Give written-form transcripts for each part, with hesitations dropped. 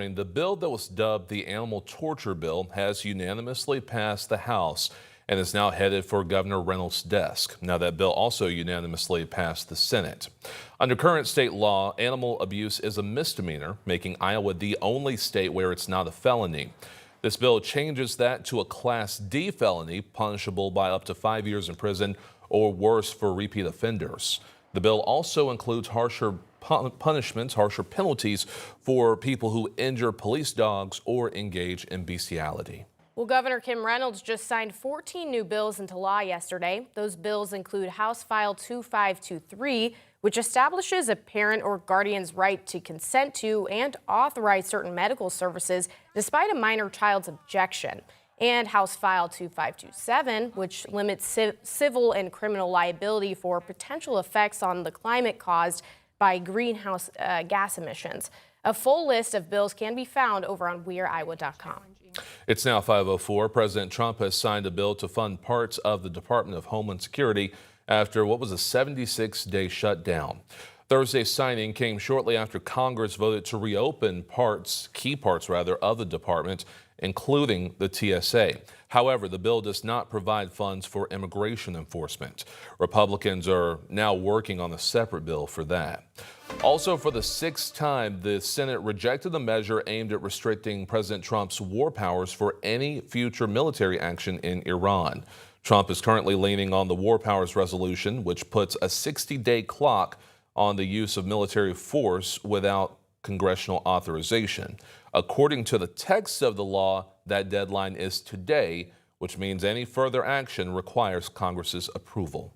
The bill that was dubbed the Animal Torture Bill has unanimously passed the House and is now headed for Governor Reynolds' desk. Now, that bill also unanimously passed the Senate. Under current state law, animal abuse is a misdemeanor, making Iowa the only state where it's not a felony. This bill changes that to a Class D felony, punishable by up to 5 years in prison or worse for repeat offenders. The bill also includes harsher punishments, harsher penalties for people who injure police dogs or engage in bestiality. Well, Governor Kim Reynolds just signed 14 new bills into law yesterday. Those bills include House File 2523, which establishes a parent or guardian's right to consent to and authorize certain medical services despite a minor child's objection, and House File 2527, which limits civil and criminal liability for potential effects on the climate caused by greenhouse gas emissions. A full list of bills can be found over on weareiowa.com. It's now 5:04. President Trump has signed a bill to fund parts of the Department of Homeland Security after what was a 76-day shutdown. Thursday's signing came shortly after Congress voted to reopen key parts of the department, including the TSA. However, the bill does not provide funds for immigration enforcement. Republicans are now working on a separate bill for that. Also, for the sixth time, the Senate rejected the measure aimed at restricting President Trump's war powers for any future military action in Iran. Trump is currently leaning on the war powers resolution, which puts a 60-day clock on the use of military force without congressional authorization. According to the text of the law, that deadline is today, which means any further action requires Congress's approval.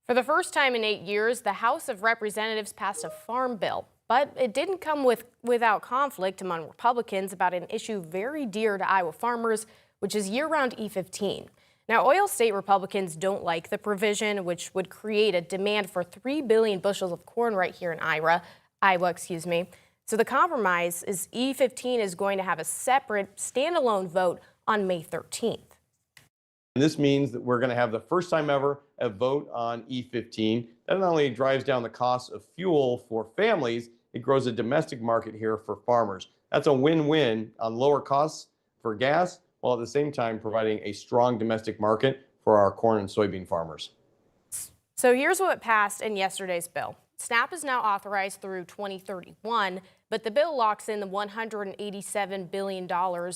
For the first time in 8 years, the House of Representatives passed a farm bill, but it didn't come without conflict among Republicans about an issue very dear to Iowa farmers, which is year-round E15. Now, Iowa State Republicans don't like the provision, which would create a demand for 3 billion bushels of corn right here in Iowa. So the compromise is E15 is going to have a separate standalone vote on May 13th. This means that we're going to have the first time ever a vote on E15. That not only drives down the cost of fuel for families, it grows a domestic market here for farmers. That's a win-win on lower costs for gas, while at the same time providing a strong domestic market for our corn and soybean farmers. So here's what passed in yesterday's bill. SNAP is now authorized through 2031, but the bill locks in the $187 billion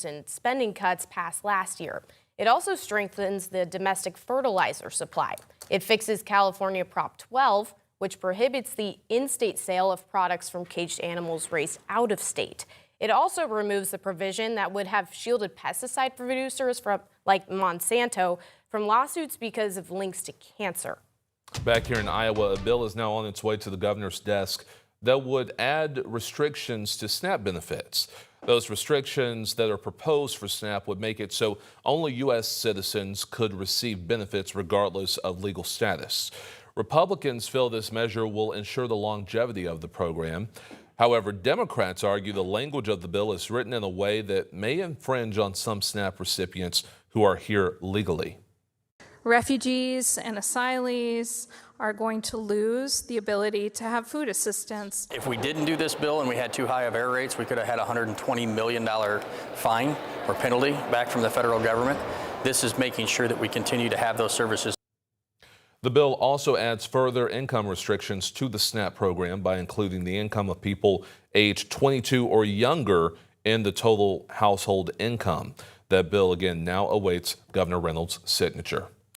in spending cuts passed last year. It also strengthens the domestic fertilizer supply. It fixes California Prop 12, which prohibits the in-state sale of products from caged animals raised out of state. It also removes the provision that would have shielded pesticide producers like Monsanto from lawsuits because of links to cancer. Back here in Iowa, a bill is now on its way to the governor's desk that would add restrictions to SNAP benefits. Those restrictions that are proposed for SNAP would make it so only U.S. citizens could receive benefits regardless of legal status. Republicans feel this measure will ensure the longevity of the program. However, Democrats argue the language of the bill is written in a way that may infringe on some SNAP recipients who are here legally. Refugees and asylees are going to lose the ability to have food assistance. If we didn't do this bill and we had too high of error rates, we could have had a $120 million fine or penalty back from the federal government. This is making sure that we continue to have those services. The bill also adds further income restrictions to the SNAP program by including the income of people aged 22 or younger in the total household income. That bill, again, now awaits Governor Reynolds' signature.